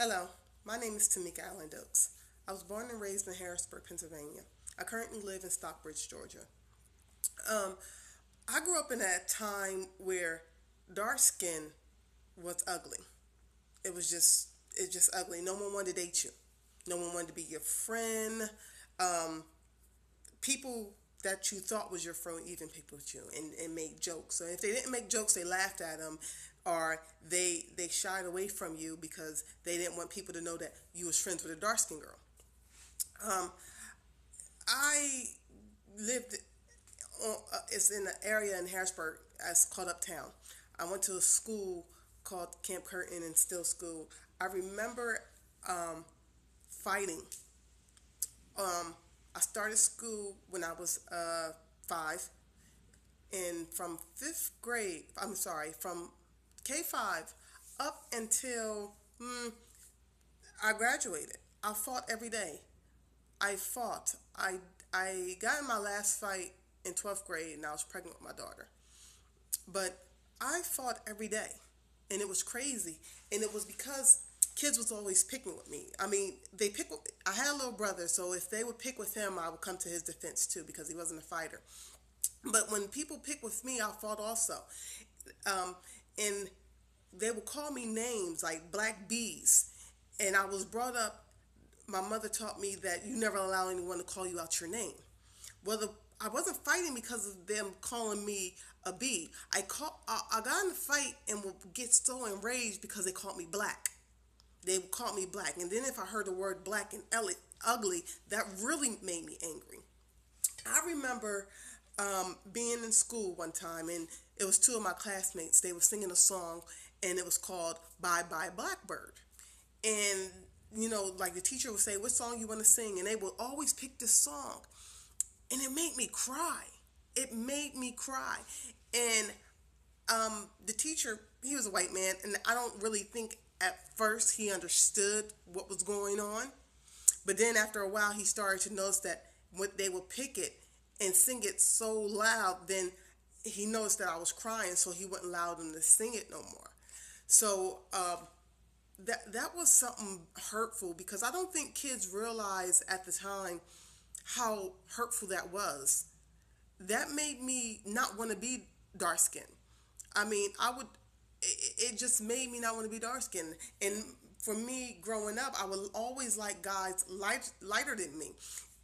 Hello, my name is Tamika Allen-Doaks. I was born and raised in Harrisburg, Pennsylvania. I currently live in Stockbridge, Georgia. Um, I grew up in a time where dark skin was ugly. It's just ugly. No one wanted to date you. No one wanted to be your friend. Um, People that you thought was your friend would even pick with you and make jokes. So if they didn't make jokes, they laughed at them, or they shied away from you because they didn't want people to know that you was friends with a dark skinned girl. Um, I lived it's in an area in Harrisburg as called Uptown. I went to a school called Camp Curtin and Still School. I remember fighting. Um, I started school when I was 5, and from from K5 up until I graduated, I fought every day. I fought. I got in my last fight in 12th grade, and I was pregnant with my daughter. But I fought every day, and it was crazy. And it was because kids was always picking with me. I mean, they pick with, I had a little brother, so if they would pick with him, I would come to his defense too because he wasn't a fighter. But when people pick with me, I fought also. Um, and they would call me names like Black Bees. And I was brought up, my mother taught me that you never allow anyone to call you out your name. Well, I wasn't fighting because of them calling me a bee. I got in a fight and would get so enraged because they called me black. They called me black. And then if I heard the word black and ugly, that really made me angry. I remember being in school one time, and it was two of my classmates. They were singing a song, and it was called Bye Bye Blackbird. And, like the teacher would say, what song you want to sing? And they would always pick this song. And it made me cry. It made me cry. And the teacher, he was a white man, and I don't really think at first he understood what was going on. But then after a while, he started to notice that when they would pick it and sing it so loud, then he noticed that I was crying, so he wouldn't allow them to sing it no more. So that was something hurtful because I don't think kids realized at the time how hurtful that was. That made me not want to be dark skinned. I mean, it just made me not want to be dark skinned. And for me growing up, I would always like guys lighter than me.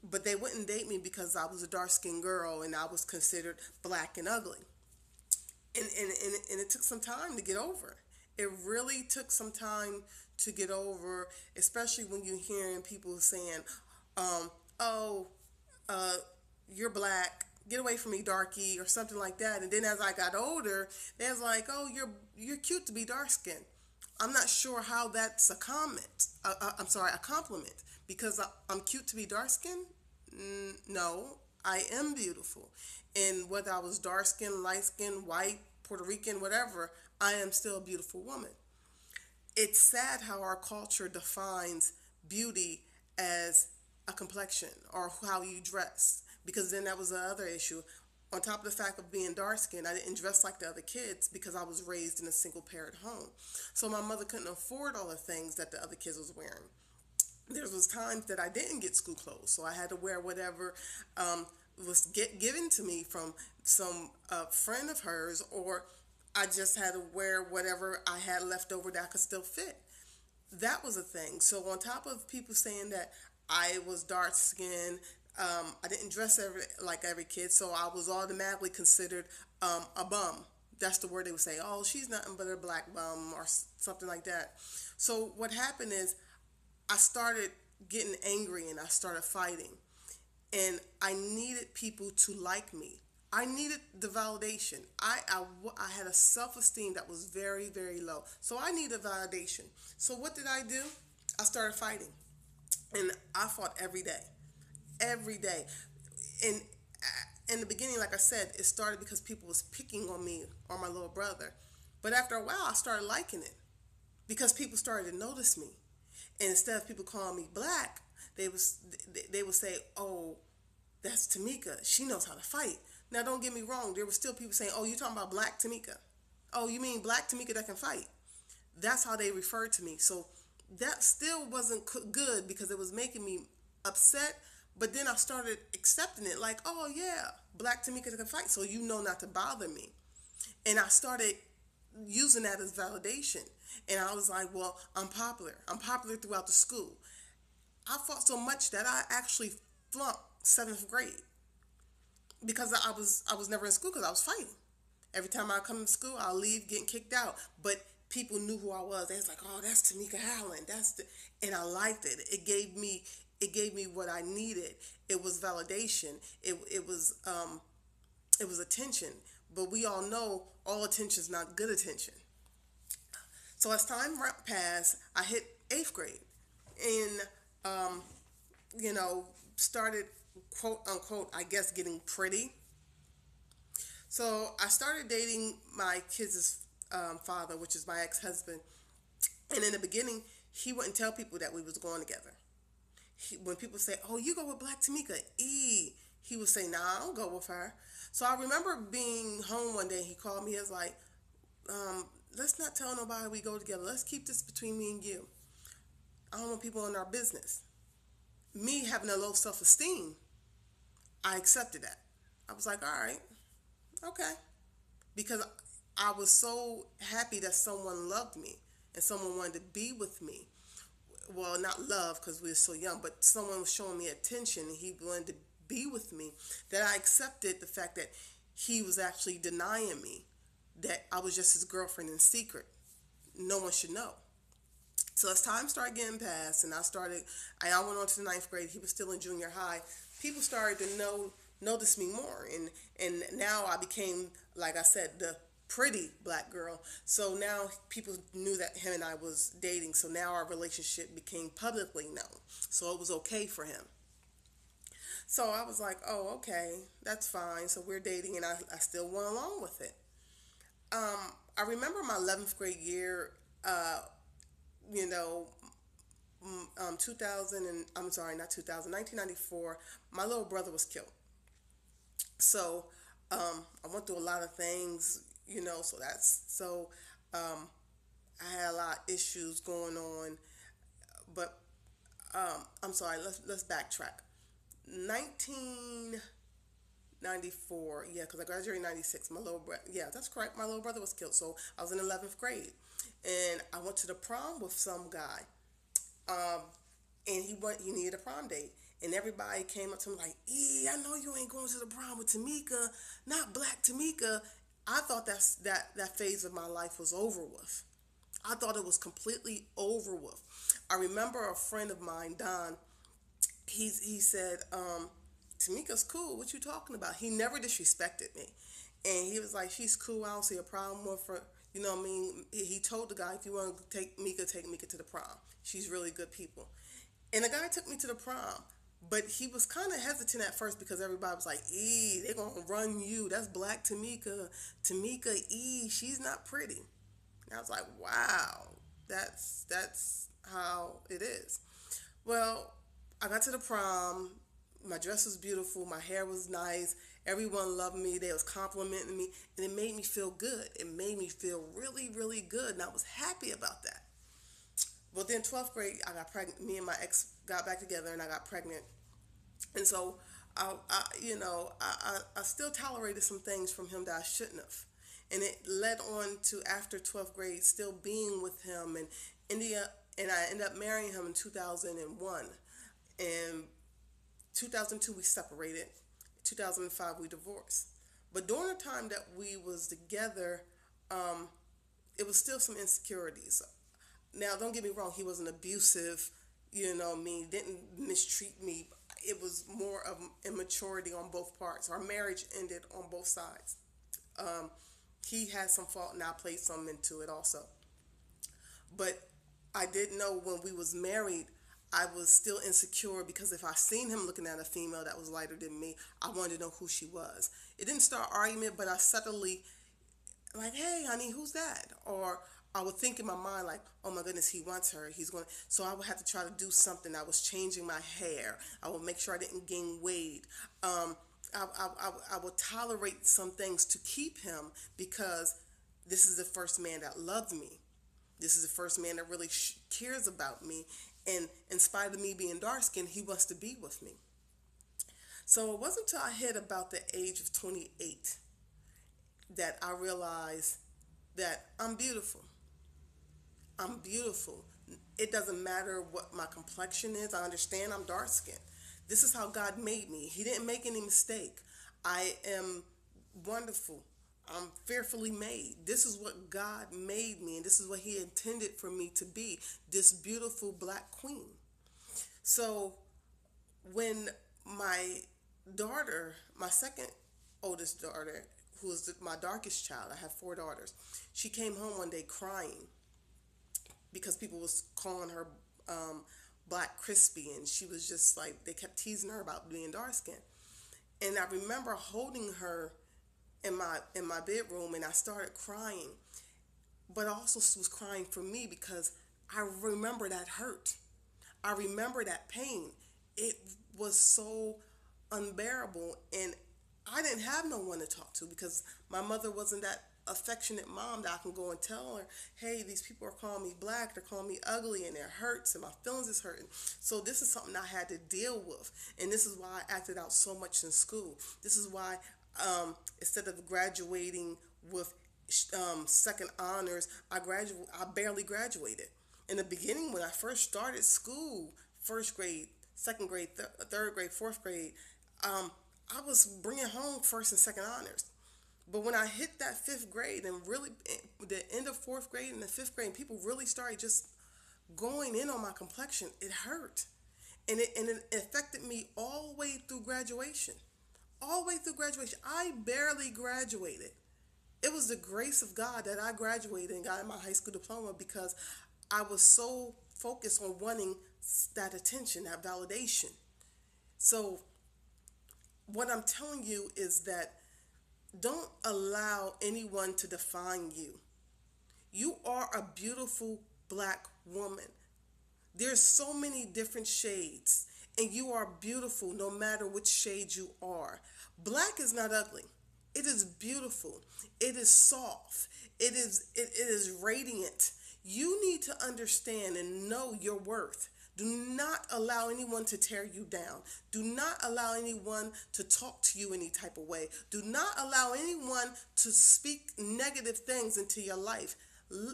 But they wouldn't date me because I was a dark skinned girl and I was considered black and ugly. And it took some time to get over. It really took some time to get over, especially when you're hearing people saying, oh, uh, you're black, get away from me, darky, or something like that. And then as I got older, they was like, oh, you're cute to be dark skinned. I'm not sure how that's a comment. I'm sorry, a compliment because I'm cute to be dark skinned. No, I am beautiful, and whether I was dark skinned, light skinned, white, Puerto Rican, whatever, I am still a beautiful woman. It's sad how our culture defines beauty as a complexion or how you dress. Because then that was the other issue. On top of the fact of being dark skinned, I didn't dress like the other kids because I was raised in a single parent home. So my mother couldn't afford all the things that the other kids was wearing. There was times that I didn't get school clothes, so I had to wear whatever was given to me from some friend of hers, or I just had to wear whatever I had left over that I could still fit. That was a thing. So on top of people saying that I was dark skinned, I didn't dress like every kid, so I was automatically considered a bum. That's the word they would say. Oh, she's nothing but a black bum or something like that. So what happened is I started getting angry and I started fighting. And I needed people to like me. I needed the validation. I had a self esteem that was very, very low. So I needed validation. So what did I do? I started fighting. And I fought every day. Every day. And in the beginning, like I said, it started because people was picking on me or my little brother. But after a while, I started liking it because people started to notice me. And instead of people calling me black, they was they would say, "Oh, that's Tamika. She knows how to fight." Now, don't get me wrong. There were still people saying, "Oh, you talking about Black Tamika? Oh, you mean Black Tamika that can fight?" That's how they referred to me. So that still wasn't good because it was making me upset. But then I started accepting it, like, oh yeah, Black Tamika can fight, so you know not to bother me. And I started using that as validation. And I was like, well, I'm popular. I'm popular throughout the school. I fought so much that I actually flunked seventh grade because I was never in school because I was fighting. Every time I come to school, I'll leave getting kicked out. But people knew who I was. They was like, "Oh, that's Tamika Allen." That's the, and I liked it. It gave me what I needed. It was validation. It was attention. But we all know all attention is not good attention. So as time passed, I hit eighth grade, and um, you know, started quote unquote, I guess, getting pretty. So I started dating my kids' father, which is my ex-husband. And in the beginning, he wouldn't tell people that we was going together. When people say, "Oh, you go with Black Tamika," he would say, "Nah, I don't go with her." So I remember being home one day. He called me. He was like, "Let's not tell nobody we go together. Let's keep this between me and you. I don't want people in our business." Me having a low self-esteem, I accepted that. I was like, "All right, okay," because I was so happy that someone loved me and someone wanted to be with me. Well, not love because we were so young, but someone was showing me attention and he wanted to be with me, that I accepted the fact that he was actually denying me, that I was just his girlfriend in secret. No one should know. So as time started getting past and I went on to the ninth grade, he was still in junior high, people started to notice me more. And now I became, like I said, the pretty black girl. So now people knew that him and I was dating. So now our relationship became publicly known. So it was okay for him. So I was like, oh, okay, that's fine. So we're dating and I still went along with it. I remember my 11th grade year, uh, you know, 2000 and I'm sorry, not 2000, 1994, my little brother was killed. So I went through a lot of things, so um, I had a lot of issues going on. But I'm sorry, let's backtrack. 1994, yeah, because I graduated in 96. My little brother, yeah, that's correct. My little brother was killed. So I was in 11th grade. And I went to the prom with some guy. Um, and he needed a prom date. And everybody came up to him like, I know you ain't going to the prom with Tamika, not Black Tamika. I thought that phase of my life was over with. I thought it was completely over with. I remember a friend of mine, Don, he said, Tamika's cool. What you talking about? He never disrespected me. And he was like, she's cool. I don't see a problem with her. You know what I mean? He told the guy, if you want to take Mika to the prom. She's really good people. And the guy took me to the prom. But he was kind of hesitant at first because everybody was like, they're going to run you. That's Black Tamika. Tamika, she's not pretty. And I was like, wow, that's how it is. Well, I got to the prom. My dress was beautiful. My hair was nice. Everyone loved me. They was complimenting me. And it made me feel good. It made me feel really, really good. And I was happy about that. Well, then 12th grade, I got pregnant. Me and my ex got back together and I got pregnant. And so, I still tolerated some things from him that I shouldn't have. And it led on to after 12th grade, still being with him. And India, and I ended up marrying him in 2001. And 2002 we separated. 2005 we divorced. But during the time that we was together, um, it was still some insecurities. Now, don't get me wrong, he wasn't abusive, didn't mistreat me. It was more of immaturity on both parts. Our marriage ended on both sides. Um, he had some fault and I played some into it also. But I didn't know when we was married, I was still insecure because if I seen him looking at a female that was lighter than me, I wanted to know who she was. It didn't start argument, but I subtly like, hey, honey, who's that? Or I would think in my mind like, oh my goodness, he wants her. He's going. So I would have to try to do something. I was changing my hair. I would make sure I didn't gain weight. I would tolerate some things to keep him because this is the first man that loved me. This is the first man that really cares about me. And in spite of me being dark skinned, he wants to be with me. So it wasn't until I hit about the age of 28 that I realized that I'm beautiful. I'm beautiful. It doesn't matter what my complexion is. I understand I'm dark skinned. This is how God made me. He didn't make any mistake. I am wonderful. I'm fearfully made. This is what God made me, and this is what He intended for me to be, this beautiful black queen. So when my daughter, my second oldest daughter, who is my darkest child, I have four daughters, she came home one day crying because people was calling her Black Crispy, and she was just like, they kept teasing her about being dark skinned. And I remember holding her in my bedroom, and I started crying, but I also was crying for me because I remember that hurt. I remember that pain. It was so unbearable, and I didn't have no one to talk to because my mother wasn't that affectionate mom that I can go and tell her, hey, these people are calling me black, they're calling me ugly, and it hurts, and my feelings is hurting. So this is something I had to deal with, and this is why I acted out so much in school. This is why instead of graduating with second honors, I barely graduated. In the beginning, when I first started school, first grade, second grade, third grade, fourth grade, I was bringing home first and second honors. But when I hit that fifth grade and really the end of fourth grade and the fifth grade, and people really started just going in on my complexion, it hurt. And it affected me all the way through graduation. All the way through graduation. I barely graduated. It was the grace of God that I graduated and got my high school diploma because I was so focused on wanting that attention, that validation. So what I'm telling you is that don't allow anyone to define you. You are a beautiful black woman. There's so many different shades, and you are beautiful no matter which shade you are. Black is not ugly. It is beautiful. It is soft. It is radiant. You need to understand and know your worth. Do not allow anyone to tear you down. Do not allow anyone to talk to you any type of way. Do not allow anyone to speak negative things into your life.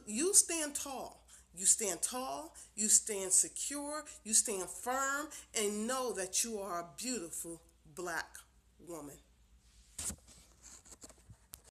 You stand tall. You stand tall, you stand secure, you stand firm, and know that you are a beautiful black woman.